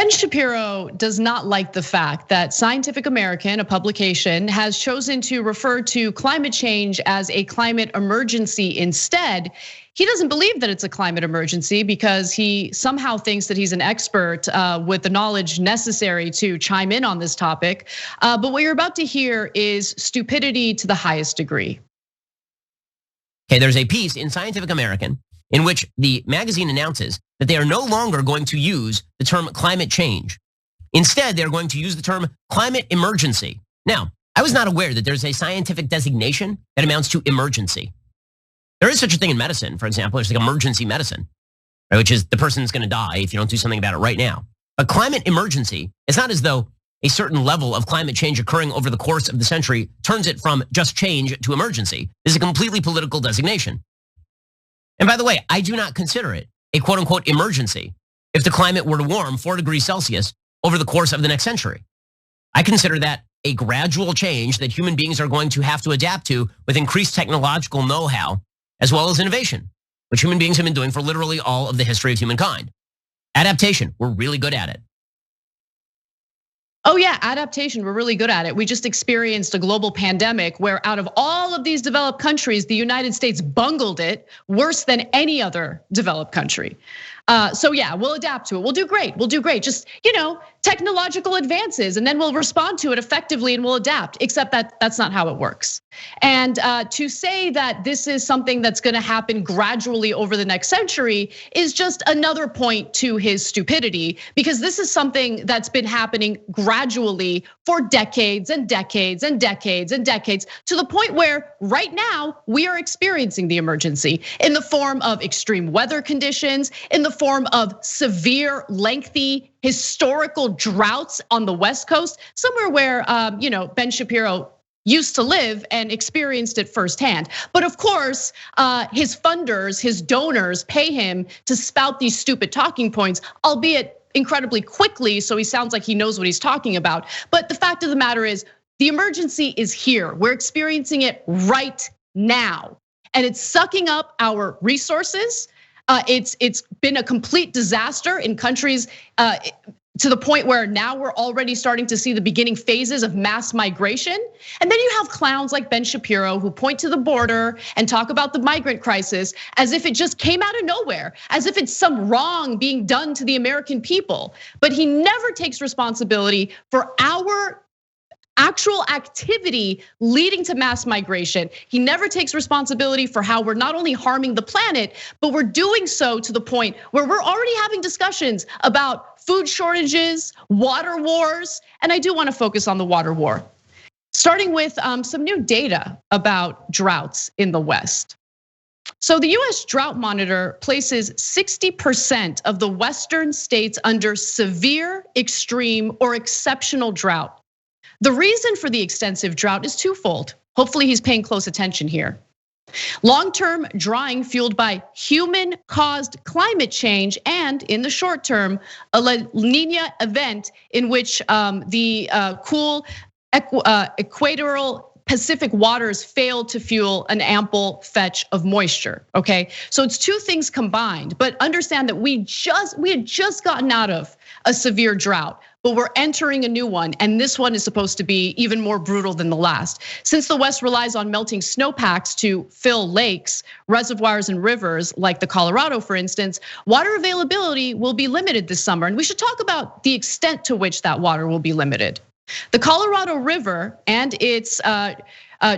Ben Shapiro does not like the fact that Scientific American, a publication, has chosen to refer to climate change as a climate emergency instead. He doesn't believe that it's a climate emergency because he somehow thinks that he's an expert with the knowledge necessary to chime in on this topic. But what you're about to hear is stupidity to the highest degree. Okay, there's a piece in Scientific American in which the magazine announces that they are no longer going to use the term climate change. Instead, they're going to use the term climate emergency. Now, I was not aware that there's a scientific designation that amounts to emergency. There is such a thing in medicine, for example, there's like emergency medicine, right, which is the person's gonna die if you don't do something about it right now. But climate emergency, it's not as though a certain level of climate change occurring over the course of the century turns it from just change to emergency. This is a completely political designation. And by the way, I do not consider it a quote unquote emergency if the climate were to warm 4 degrees Celsius over the course of the next century. I consider that a gradual change that human beings are going to have to adapt to with increased technological know-how as well as innovation, which human beings have been doing for literally all of the history of humankind. Adaptation, we're really good at it. Oh yeah, adaptation, we're really good at it. We just experienced a global pandemic where out of all of these developed countries, the United States bungled it worse than any other developed country. So yeah, we'll adapt to it. We'll do great. We'll do great. Just, technological advances, and then we'll respond to it effectively and we'll adapt, except that that's not how it works. And to say that this is something that's gonna happen gradually over the next century is just another point to his stupidity, because this is something that's been happening gradually for decades and decades and decades and decades, to the point where right now we are experiencing the emergency in the form of extreme weather conditions, in the form of severe, lengthy, historical droughts on the West Coast, somewhere where Ben Shapiro used to live and experienced it firsthand. But of course, his funders, his donors pay him to spout these stupid talking points, albeit incredibly quickly, so he sounds like he knows what he's talking about. But the fact of the matter is, the emergency is here. We're experiencing it right now, and it's sucking up our resources. It's been a complete disaster in countries to the point where now we're already starting to see the beginning phases of mass migration. And then you have clowns like Ben Shapiro who point to the border and talk about the migrant crisis as if it just came out of nowhere, as if it's some wrong being done to the American people. But he never takes responsibility for our actual activity leading to mass migration. He never takes responsibility for how we're not only harming the planet, but we're doing so to the point where we're already having discussions about food shortages, water wars, and I do want to focus on the water war. Starting with some new data about droughts in the West. So the US Drought Monitor places 60% of the Western states under severe, extreme, or exceptional drought. The reason for the extensive drought is twofold. Hopefully he's paying close attention here. Long-term drying fueled by human-caused climate change, and in the short term, a La Nina event in which the cool equatorial Pacific waters failed to fuel an ample fetch of moisture, okay? So it's two things combined, but understand that we had just gotten out of a severe drought, but we're entering a new one, and this one is supposed to be even more brutal than the last. Since the West relies on melting snowpacks to fill lakes, reservoirs, and rivers, like the Colorado, for instance, water availability will be limited this summer, and we should talk about the extent to which that water will be limited. The Colorado River and its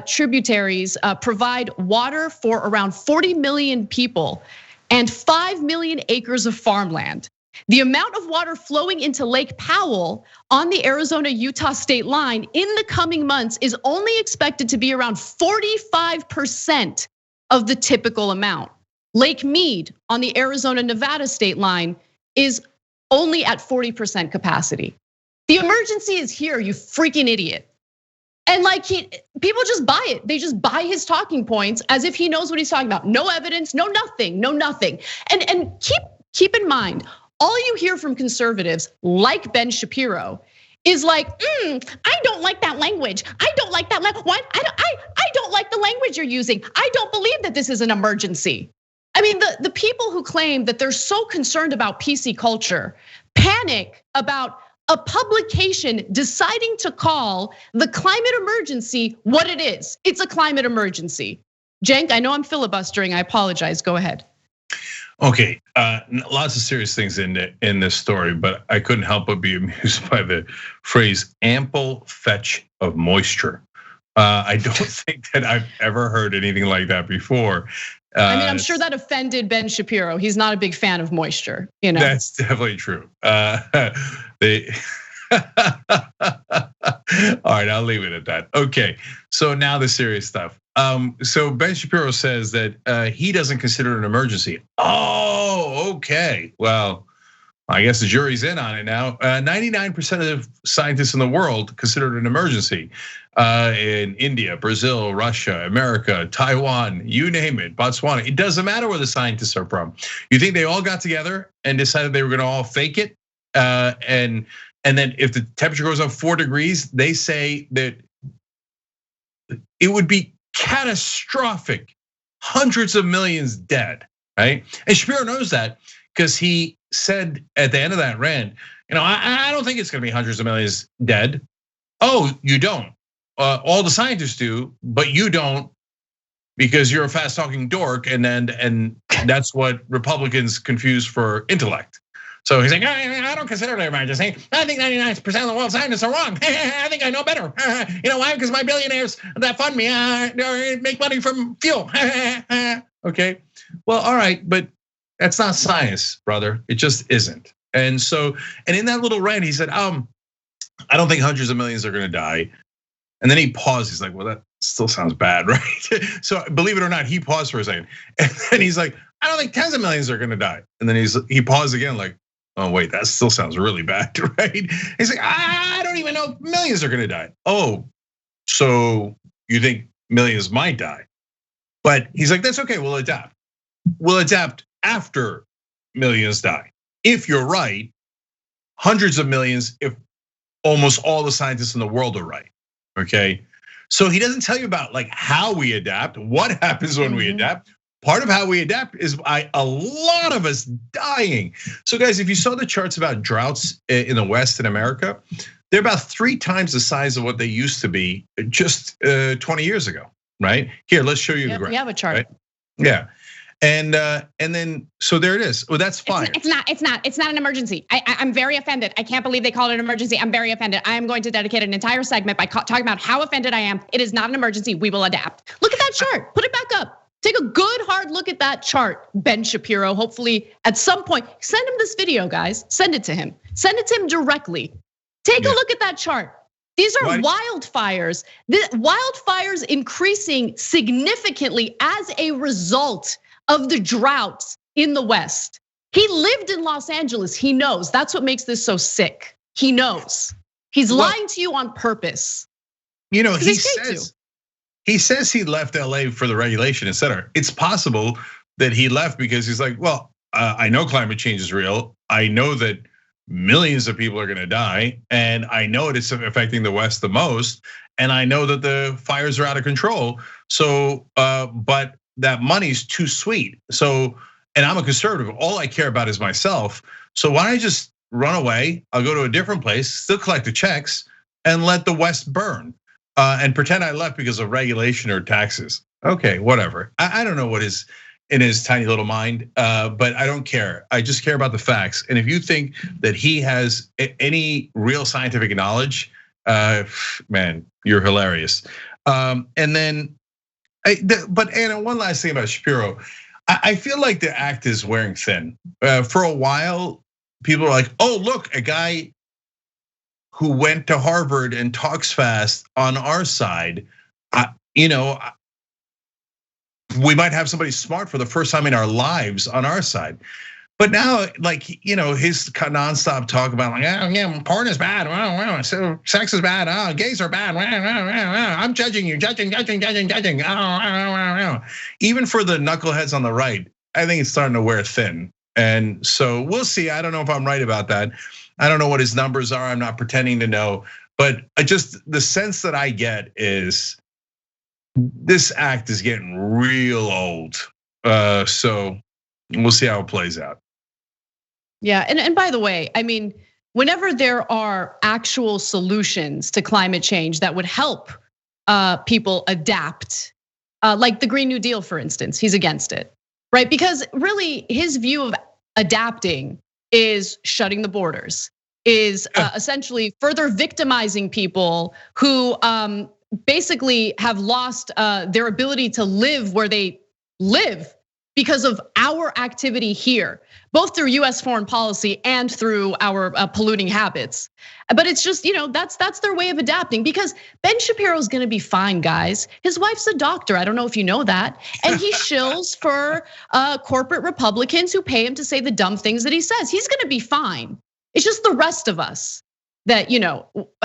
tributaries provide water for around 40 million people and 5 million acres of farmland. The amount of water flowing into Lake Powell on the Arizona-Utah state line in the coming months is only expected to be around 45% of the typical amount. Lake Mead on the Arizona-Nevada state line is only at 40% capacity. The emergency is here, you freaking idiot. And people just buy it. They just buy his talking points as if he knows what he's talking about. No evidence, no nothing, no nothing. And keep in mind, all you hear from conservatives like Ben Shapiro is like, I don't like that language. I don't like that language. What? I don't like the language you're using. I don't believe that this is an emergency. I mean, the people who claim that they're so concerned about PC culture, panic about a publication deciding to call the climate emergency what it is. It's a climate emergency. Cenk, I know I'm filibustering, I apologize, go ahead. Okay, lots of serious things in this story, but I couldn't help but be amused by the phrase "ample fetch of moisture." I don't think that I've ever heard anything like that before. I mean, I'm sure that offended Ben Shapiro. He's not a big fan of moisture, That's definitely true. All right, I'll leave it at that. Okay, so now the serious stuff. So Ben Shapiro says that he doesn't consider it an emergency. Oh, okay. Well, I guess the jury's in on it now. 99% of scientists in the world consider it an emergency. In India, Brazil, Russia, America, Taiwan, you name it, Botswana. It doesn't matter where the scientists are from. You think they all got together and decided they were gonna all fake it? And then if the temperature goes up 4 degrees, they say that it would be catastrophic, hundreds of millions dead, right? And Shapiro knows that because he said at the end of that rant, I don't think it's gonna be hundreds of millions dead. Oh, you don't? All the scientists do, but you don't because you're a fast talking dork, and that's what Republicans confuse for intellect. So he's like, I don't consider it an emergency. I think 99% of the world's scientists are wrong. I think I know better. You know why? Because my billionaires that fund me make money from fuel. Okay, well, all right, but that's not science, brother. It just isn't. And in that little rant, he said, I don't think hundreds of millions are gonna die. And then he paused, he's like, well, that still sounds bad, right? So believe it or not, he paused for a second. And then he's like, I don't think tens of millions are gonna die. And then he paused again like, oh wait, that still sounds really bad, right? He's like, I don't even know if millions are gonna die. Oh, so you think millions might die. But he's like, that's okay, we'll adapt. We'll adapt after millions die. If you're right, hundreds of millions if almost all the scientists in the world are right. Okay, so he doesn't tell you about like how we adapt, what happens when we adapt. Part of how we adapt is by a lot of us dying. So guys, if you saw the charts about droughts in the West in America, they're about 3 times the size of what they used to be just 20 years ago, right? Here, let's show you the graph. We have a chart. Right? Yeah. And then, so there it is. Well, that's fine. It's not an emergency. I'm very offended. I can't believe they call it an emergency. I'm very offended. I am going to dedicate an entire segment by talking about how offended I am. It is not an emergency. We will adapt. Look at that chart. Put it back up. Take a good hard look at that chart, Ben Shapiro. Hopefully at some point, send him this video, guys. Send it to him. Send it to him directly. Take a look at that chart. These are wildfires. The wildfires increasing significantly as a result of the droughts in the West. He lived in Los Angeles, he knows. That's what makes this so sick. He knows. He's lying to you on purpose. He says he left LA for the regulation, et cetera. It's possible that he left because he's like, well, I know climate change is real. I know that millions of people are gonna die, and I know it's affecting the West the most, and I know that the fires are out of control. So, but that money's too sweet. So, and I'm a conservative, all I care about is myself. So why don't I just run away? I'll go to a different place, still collect the checks, and let the West burn. And pretend I left because of regulation or taxes. Okay, whatever. I don't know what is in his tiny little mind, but I don't care. I just care about the facts. And if you think that he has any real scientific knowledge, man, you're hilarious. And then, but Anna, one last thing about Shapiro. I feel like the act is wearing thin. For a while, people are like, oh, look, a guy who went to Harvard and talks fast on our side. We might have somebody smart for the first time in our lives on our side. But now, like, his nonstop talk about like, yeah, porn is bad, so sex is bad, gays are bad, I'm judging you, judging. Even for the knuckleheads on the right, I think it's starting to wear thin. And so we'll see. I don't know if I'm right about that. I don't know what his numbers are. I'm not pretending to know, but the sense that I get is this act is getting real old. So we'll see how it plays out. Yeah, and by the way, I mean, whenever there are actual solutions to climate change that would help people adapt, like the Green New Deal, for instance, he's against it, right? Because really his view of adapting is shutting the borders, is essentially further victimizing people who basically have lost their ability to live where they live because of our activity here, both through US foreign policy and through our polluting habits. But it's just, that's their way of adapting, because Ben Shapiro's gonna be fine, guys. His wife's a doctor, I don't know if you know that. And he shills for corporate Republicans who pay him to say the dumb things that he says. He's gonna be fine. It's just the rest of us that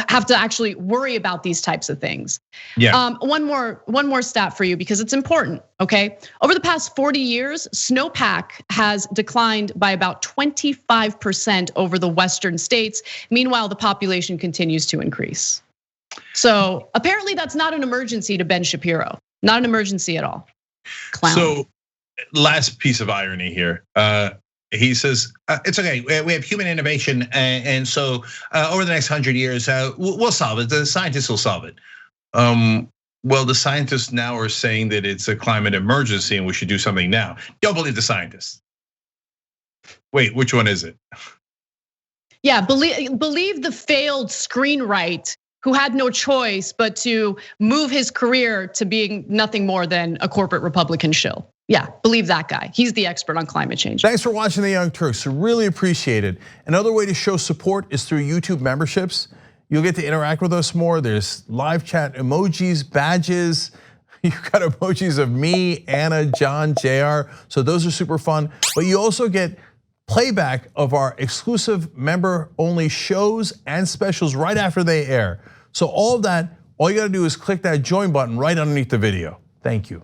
have to actually worry about these types of things. Yeah. One more stat for you, because it's important, okay? Over the past 40 years, snowpack has declined by about 25% over the western states. Meanwhile, the population continues to increase. So apparently that's not an emergency to Ben Shapiro. Not an emergency at all. Clown. So last piece of irony here. He says, it's okay, we have human innovation, and so over the next 100 years, we'll solve it, the scientists will solve it. Well, the scientists now are saying that it's a climate emergency and we should do something now. Don't believe the scientists. Wait, which one is it? Yeah, believe the failed screenwriter who had no choice but to move his career to being nothing more than a corporate Republican shill. Yeah, believe that guy. He's the expert on climate change. Thanks for watching the Young Turks. Really appreciate it. Another way to show support is through YouTube memberships. You'll get to interact with us more. There's live chat emojis, badges. You've got emojis of me, Anna, John, JR. So those are super fun. But you also get playback of our exclusive member-only shows and specials right after they air. So all of that, all you gotta do is click that join button right underneath the video. Thank you.